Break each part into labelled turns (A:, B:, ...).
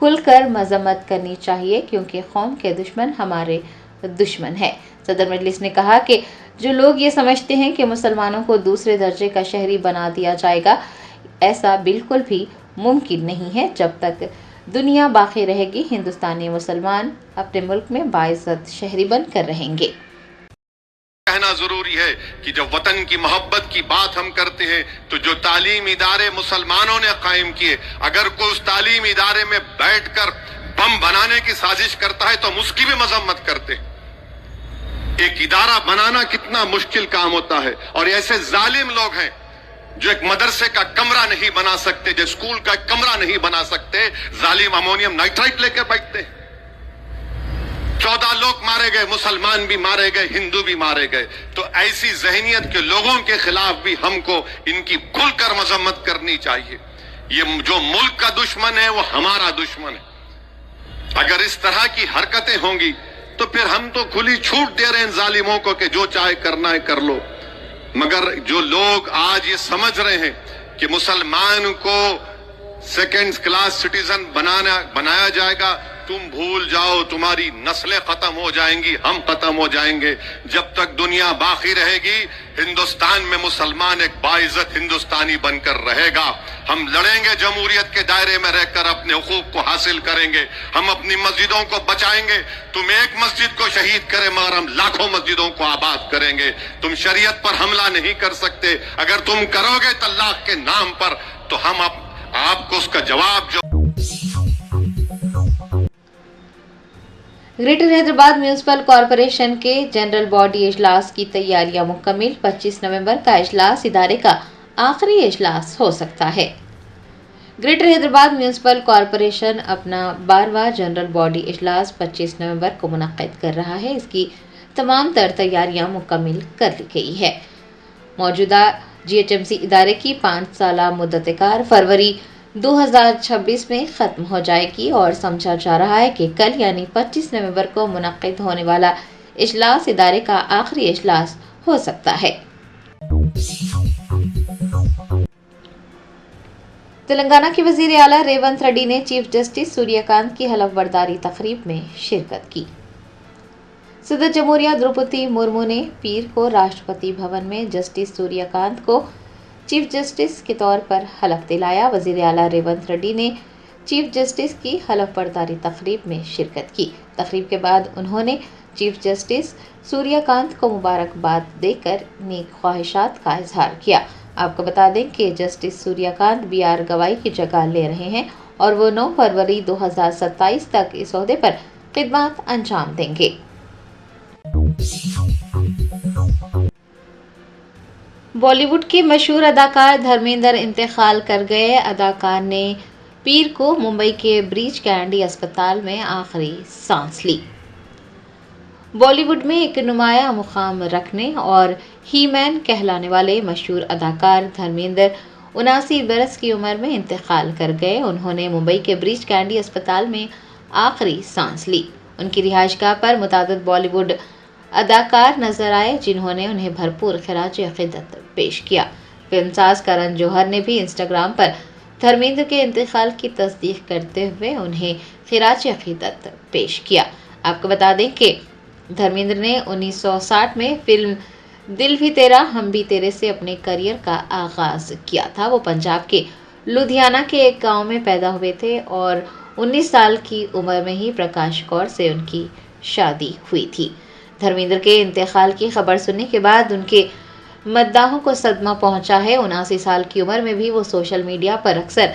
A: کھل کر مذمت کرنی چاہیے کیونکہ قوم کے دشمن ہمارے دشمن ہے۔ صدر مجلس نے کہا کہ جو لوگ یہ سمجھتے ہیں کہ مسلمانوں کو دوسرے درجے کا شہری بنا دیا جائے گا، ایسا بالکل بھی ممکن نہیں ہے۔ جب تک دنیا باقی رہے گی، ہندوستانی مسلمان اپنے ملک میں باعزت شہری بن کر رہیں گے۔
B: کہنا ضروری ہے کہ جب وطن کی محبت کی بات ہم کرتے ہیں تو جو تعلیمی ادارے مسلمانوں نے قائم کیے، اگر کوئی اس تعلیمی ادارے میں بیٹھ کر بم بنانے کی سازش کرتا ہے تو ہم اس کی بھی مذمت کرتے ہیں۔ ایک ادارہ بنانا کتنا مشکل کام ہوتا ہے، اور ایسے ظالم لوگ ہیں جو ایک مدرسے کا کمرہ نہیں بنا سکتے، جو اسکول کا کمرہ نہیں بنا سکتے، ظالم امونیم نائٹرائٹ لے کے بیٹھتے ہیں۔ 14 لوگ مارے گئے، مسلمان بھی مارے گئے، ہندو بھی مارے گئے۔ تو ایسی ذہنیت کے لوگوں کے خلاف بھی ہم کو ان کی کھل کر مذمت کرنی چاہیے۔ یہ جو ملک کا دشمن ہے وہ ہمارا دشمن ہے۔ اگر اس طرح کی حرکتیں ہوں گی تو پھر ہم تو کھلی چھوٹ دے رہے ہیں ظالموں کو کہ جو چاہے کرنا ہے کر لو۔ مگر جو لوگ آج یہ سمجھ رہے ہیں کہ مسلمان کو سیکنڈ کلاس سٹیزن بنایا جائے گا، تم بھول جاؤ، تمہاری نسلیں ختم ہو جائیں گی، ہم ختم ہو جائیں گے۔ جب تک دنیا باقی رہے گی، ہندوستان میں مسلمان ایک باعزت ہندوستانی بن کر رہے گا۔ ہم لڑیں گے، جمہوریت کے دائرے میں رہ کر اپنے حقوق کو حاصل کریں گے، ہم اپنی مسجدوں کو بچائیں گے۔ تم ایک مسجد کو شہید کرے مگر ہم لاکھوں مسجدوں کو آباد کریں گے۔ تم شریعت پر حملہ نہیں کر سکتے، اگر تم کرو گے طلاق کے نام پر تو ہم آپ کو اس کا جواب جو
A: گریٹر حیدرآباد میونسپل کارپوریشن کے جنرل باڈی اجلاس کی تیاریاں مکمل۔ 25 نومبر کا اجلاس ادارے کا آخری اجلاس ہو سکتا ہے۔ گریٹر حیدرآباد میونسپل کارپوریشن اپنا 12واں جنرل باڈی اجلاس 25 نومبر کو منعقد کر رہا ہے۔ اس کی تمام تر تیاریاں مکمل کر لی گئی ہے۔ موجودہ GHMC ادارے کی 5 سالہ مدت کار فروری 2026 میں ختم ہو جائے گی اور سمجھا جا رہا ہے کہ کل یعنی 25 نومبر کو منعقد ہونے والا اجلاس ادارے کا آخری اجلاس ہو سکتا ہے۔ تلنگانہ کے وزیر اعلیٰ ریونت ریڈی نے چیف جسٹس سوریہ کانت کی حلف برداری تقریب میں شرکت کی۔ صدر جمہوریہ دروپدی مرمو نے پیر کو راشٹرپتی بھون میں جسٹس سوریہ کانت کو چیف جسٹس کے طور پر حلف دلایا۔ وزیر اعلیٰ ریونت ریڈی نے چیف جسٹس کی حلف برداری تقریب میں شرکت کی۔ تقریب کے بعد انہوں نے چیف جسٹس سوریہ کانت کو مبارکباد دے کر نیک خواہشات کا اظہار کیا۔ آپ کو بتا دیں کہ جسٹس سوریہ کانت BR گوائی کی جگہ لے رہے ہیں اور وہ 9 فروری 2027 تک اس عہدے پر خدمات انجام دیں گے۔ بالی ووڈ کے مشہور اداکار دھرمیندر انتقال کر گئے۔ اداکار نے پیر کو ممبئی کے بریچ کینڈی اسپتال میں آخری سانس لی۔ بالی ووڈ میں ایک نمایاں مقام رکھنے اور ہی مین کہلانے والے مشہور اداکار دھرمیندر 79 برس کی عمر میں انتقال کر گئے۔ انہوں نے ممبئی کے بریچ کینڈی اسپتال میں آخری سانس لی۔ ان کی رہائش گاہ پر متعدد بالی ووڈ اداکار نظر آئے جنہوں نے انہیں بھرپور خراج عقیدت پیش کیا۔ فلم ساز کرن جوہر نے بھی انسٹاگرام پر دھرمیندر کے انتقال کی تصدیق کرتے ہوئے انہیں خراج عقیدت پیش کیا۔ آپ کو بتا دیں کہ دھرمیندر نے 1960 میں فلم دل بھی تیرا ہم بھی تیرے سے اپنے کریئر کا آغاز کیا تھا۔ وہ پنجاب کے لدھیانہ کے ایک گاؤں میں پیدا ہوئے تھے اور 19 سال کی عمر میں ہی پرکاش کور سے ان کی شادی ہوئی تھی۔ دھرمیندر کے انتقال کی خبر سننے کے بعد ان کے مداحوں کو صدمہ پہنچا ہے۔ 79 سال کی عمر میں بھی وہ سوشل میڈیا پر اکثر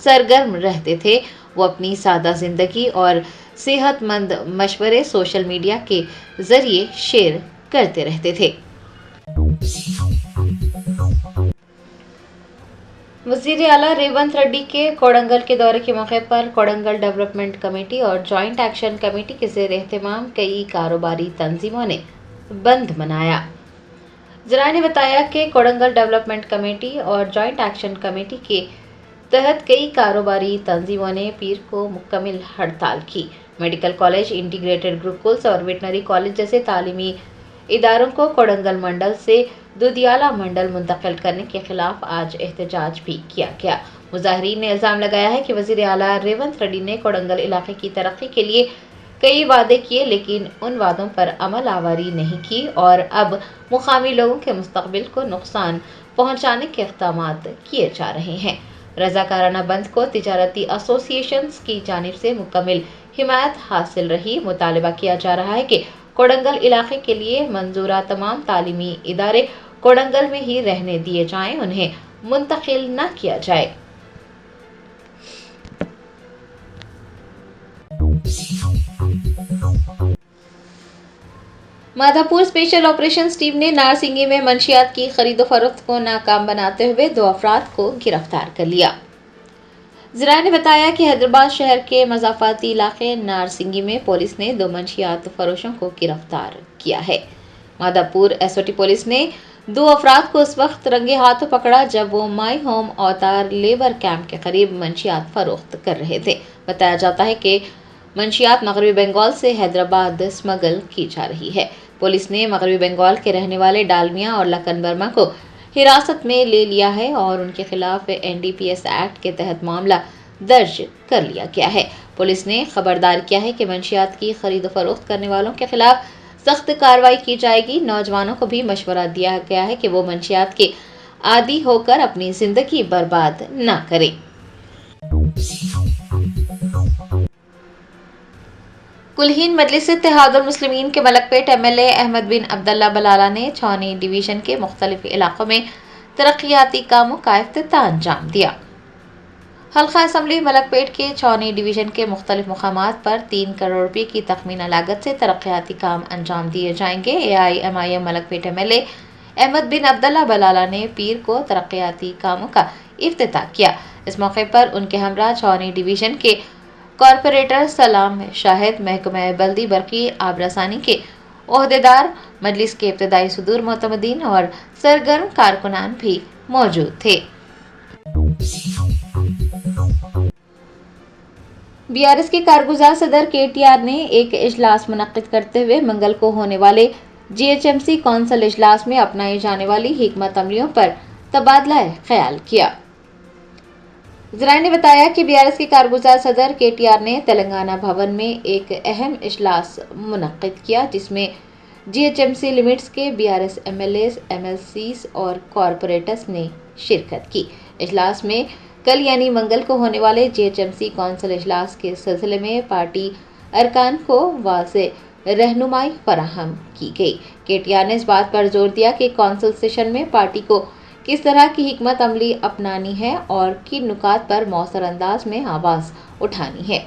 A: سرگرم رہتے تھے۔ وہ اپنی سادہ زندگی اور صحت مند مشورے سوشل میڈیا کے ذریعے شیئر کرتے رہتے تھے۔ وزیر اعلیٰ ریونت ریڈی کے کوڑنگل کے دورے کے موقع پر کوڑنگل ڈیولپمنٹ کمیٹی اور جوائنٹ ایکشن کمیٹی کے زیر اہتمام کئی کاروباری تنظیموں نے بند منایا۔ ذرائع نے بتایا کہ کوڑنگل ڈیولپمنٹ کمیٹی اور جوائنٹ ایکشن کمیٹی کے تحت کئی کاروباری تنظیموں نے پیر کو مکمل ہڑتال کی۔ میڈیکل کالج، انٹیگریٹڈ گروکلز اور ویٹنری کالج جیسے تعلیمی اداروں کو کوڑنگل منڈل سے دودھیالہ منڈل منتقل کرنے کے خلاف آج احتجاج بھی کیا گیا۔ مظاہرین نے الزام لگایا ہے کہ وزیر اعلیٰ ریونت ریڈی نے کوڑنگل علاقے کی ترقی کے لیے کئی وعدے کیے لیکن ان وعدوں پر عمل آوری نہیں کی اور اب مقامی لوگوں کے مستقبل کو نقصان پہنچانے کے اقدامات کیے جا رہے ہیں۔ رضاکارانہ بند کو تجارتی ایسوسی ایشنز کی جانب سے مکمل حمایت حاصل رہی۔ مطالبہ کیا جا رہا ہے کہ کوڑنگل علاقے کے لیے منظورہ تمام تعلیمی ادارے کوڑنگل میں ہی رہنے دیے جائیں، انہیں منتقل نہ کیا جائے۔ مادھاپور اسپیشل آپریشنز ٹیم نے نارسنگی میں منشیات کی خرید و فروخت کو ناکام بناتے ہوئے 2 افراد کو گرفتار کر لیا۔ ذرائع نے بتایا کہ حیدرآباد شہر کے مضافاتی علاقے نارسنگی میں پولیس نے 2 منشیات فروشوں کو گرفتار کیا ہے۔ Madhapur S O T police نے 2 افراد کو اس وقت رنگے ہاتھوں پکڑا جب وہ مائی ہوم اوتار لیبر کیمپ کے قریب منشیات فروخت کر رہے تھے۔ بتایا جاتا ہے کہ منشیات مغربی بنگال سے حیدرآباد اسمگل کی جا رہی ہے۔ پولیس نے مغربی بنگال کے رہنے والے ڈالمیا اور لکن برما کو حراست میں لے لیا ہے اور ان کے خلاف NDPS ایکٹ کے تحت معاملہ درج کر لیا گیا ہے۔ پولیس نے خبردار کیا ہے کہ منشیات کی خرید و فروخت کرنے والوں کے خلاف سخت کارروائی کی جائے گی۔ نوجوانوں کو بھی مشورہ دیا گیا ہے کہ وہ منشیات کے عادی ہو کر اپنی زندگی برباد نہ کریں۔ کلہین مجلس اتحاد المسلمین کے ملک پیٹ MLA احمد بن عبداللہ بلالہ نے چھاؤنی ڈویژن کے مختلف علاقوں میں ترقیاتی کاموں کا افتتاح انجام دیا۔ حلقہ اسمبلی ملک پیٹ کے چھاؤنی ڈویژن کے مختلف مقامات پر 3 کروڑ روپے کی تخمینہ لاگت سے ترقیاتی کام انجام دیے جائیں گے۔ AIMIM ملک پیٹ MLA احمد بن عبداللہ بلالہ نے پیر کو ترقیاتی کاموں کا افتتاح کیا۔ اس موقع پر ان کے ہمراہ چھاؤنی ڈویژن کے کارپوریٹر سلام شاہد، محکمہ بلدی برقی آب رسانی کے عہدیدار، مجلس کے ابتدائی صدور معتمدین اور سرگرم کارکنان بھی موجود تھے۔ BRS کے کارگزار صدر KTR نے ایک اجلاس منعقد کرتے ہوئے منگل کو ہونے والے GHMC کونسل اجلاس میں اپنائی جانے والی حکمت عملیوں پر تبادلہ خیال کیا۔ ذرائع نے بتایا کہ BRS کے کارگزار صدر KTR نے تلنگانہ بھون میں ایک اہم اجلاس منعقد کیا جس میں GHMC لمٹس کے BRS MLAs، MLCs اور کارپوریٹرز نے شرکت کی۔ اجلاس میں کل یعنی منگل کو ہونے والے GHMC کونسل اجلاس کے سلسلے میں پارٹی ارکان کو واضح رہنمائی فراہم کی گئی۔ KTR نے اس بات پر زور دیا کہ کونسل سیشن میں پارٹی کو کس طرح کی حکمت عملی اپنانی ہے اور کن نکات پر مؤثر انداز میں آواز اٹھانی ہے۔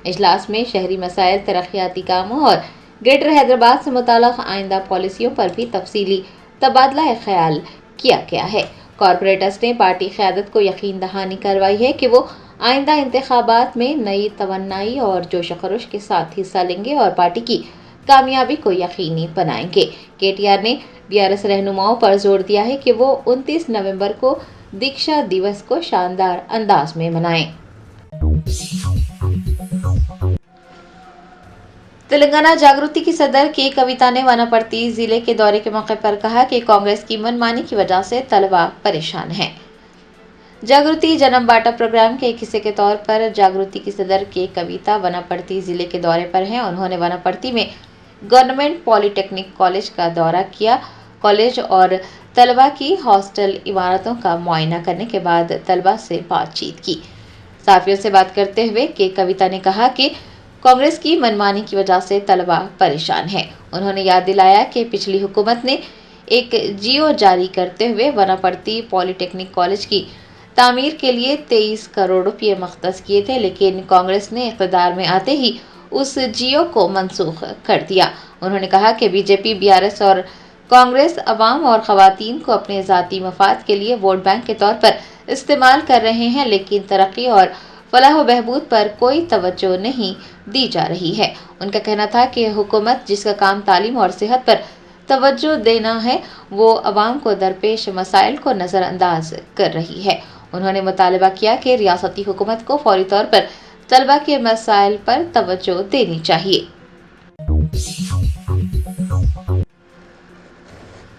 A: اجلاس میں شہری مسائل، ترقیاتی کاموں اور گریٹر حیدرآباد سے متعلق آئندہ پالیسیوں پر بھی تفصیلی تبادلہ خیال کیا گیا ہے۔ کارپوریٹرز نے پارٹی قیادت کو یقین دہانی کروائی ہے کہ وہ آئندہ انتخابات میں نئی توانائی اور جوش و خروش کے ساتھ حصہ لیں گے اور پارٹی کی کامیابی کو یقینی بنائیں گے۔ KTR نے BRS رہنماؤں پر زور دیا ہے کہ وہ 29 نومبر کو دیکشا دیوس کو شاندار انداز میں منائیں۔ تلنگانہ جاگرتی کی صدر کے کویتا نے وناپرتی ضلع کے دورے کے موقع پر کہا کہ کانگریس کی من مانی کی وجہ سے طلبہ پریشان ہیں۔ جاگرتی جنم باٹا پروگرام کے ایک حصے کے طور پر جاگرتی کی صدر کے کویتا وناپرتی ضلع کے دورے پر ہیں۔ انہوں نے وناپرتی میں گورنمنٹ پالی ٹیکنک کالج کا دورہ کیا۔ کالج اور طلبہ کی ہاسٹل عمارتوں کا معائنہ کرنے کے بعد طلبہ سے بات چیت کی۔ صحافیوں سے بات کرتے ہوئے کے کویتا نے کہا کہ کانگریس کی منمانی کی وجہ سے طلبہ پریشان ہیں۔ انہوں نے یاد دلایا کہ پچھلی حکومت نے ایک جیو جاری کرتے ہوئے وناپرتی پالی ٹیکنک کالج کی تعمیر کے لیے 23 کروڑ روپے مختص کیے تھے، لیکن کانگریس نے اقتدار میں آتے ہی اس جیو کو منسوخ کر دیا۔ انہوں نے کہا کہ BJP، BRS اور کانگریس عوام اور خواتین کو اپنے ذاتی مفاد کے لیے ووٹ بینک کے طور پر استعمال کر رہے ہیں، لیکن ترقی اور فلاح و بہبود پر کوئی توجہ نہیں دی جا رہی ہے۔ ان کا کہنا تھا کہ حکومت جس کا کام تعلیم اور صحت پر توجہ دینا ہے، وہ عوام کو درپیش مسائل کو نظر انداز کر رہی ہے۔ انہوں نے مطالبہ کیا کہ ریاستی حکومت کو فوری طور پر طلبہ کے مسائل پر توجہ دینی چاہیے۔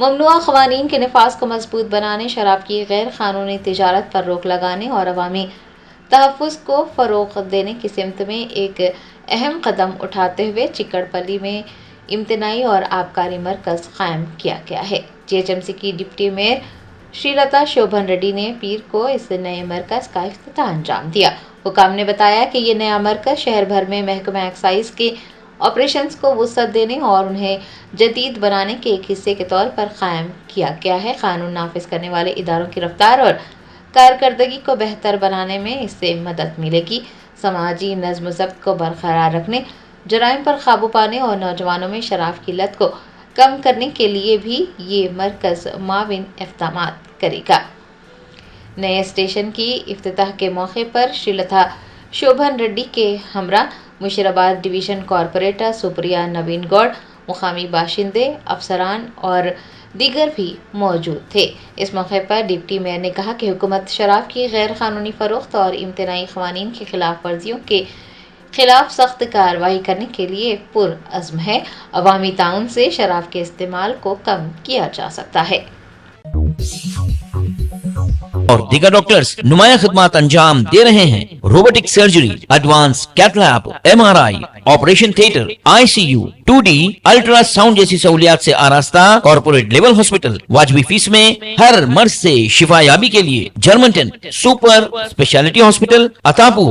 A: ممنوعہ قوانین کے نفاذ کو مضبوط بنانے، شراب کی غیر قانونی تجارت پر روک لگانے اور عوامی تحفظ کو فروغ دینے کی سمت میں ایک اہم قدم اٹھاتے ہوئے چکڑ پلی میں امتناعی اور آبکاری مرکز قائم کیا گیا ہے۔ GHMC کی ڈپٹی میئر شری لتا شوبھن ریڈی نے پیر کو اس نئے مرکز کا افتتاح انجام دیا۔ حکام نے بتایا کہ یہ نیا مرکز شہر بھر میں محکمہ ایکسائز کے آپریشنز کو وسعت دینے اور انہیں جدید بنانے کے ایک حصے کے طور پر قائم کیا گیا ہے۔ قانون نافذ کرنے والے اداروں کی رفتار اور کارکردگی کو بہتر بنانے میں اس سے مدد ملے گی۔ سماجی نظم و ضبط کو برقرار رکھنے، جرائم پر قابو پانے اور نوجوانوں میں شراب کی لت کو کم کرنے کے لیے بھی یہ مرکز معاون اقدامات کرے گا۔ نئے اسٹیشن کی افتتاح کے موقع پر شری لتا شوبھن ریڈی کے ہمراہ مشیرآباد ڈویژن کارپوریٹر سپریا نوین گوڑ، مقامی باشندے، افسران اور دیگر بھی موجود تھے۔ اس موقع پر ڈپٹی میئر نے کہا کہ حکومت شراب کی غیر قانونی فروخت اور امتناعی قوانین کی خلاف ورزیوں کے خلاف سخت کارروائی کرنے کے لیے پرعزم ہے۔ عوامی تعاون سے شراب کے استعمال کو کم کیا جا سکتا ہے۔
C: اور دیگر ڈاکٹرز نمایاں خدمات انجام دے رہے ہیں۔ Robotic surgery, advance cath lab, MRI، operation theatre, ICU، 2D ultra sound جیسی سہولیات سے آراستہ کارپوریٹ لیول ہاسپٹل، واجبی فیس میں ہر مرض سے شفا یابی کے لیے جرمنٹن سپر اسپیشلٹی ہاسپٹل، اتاپور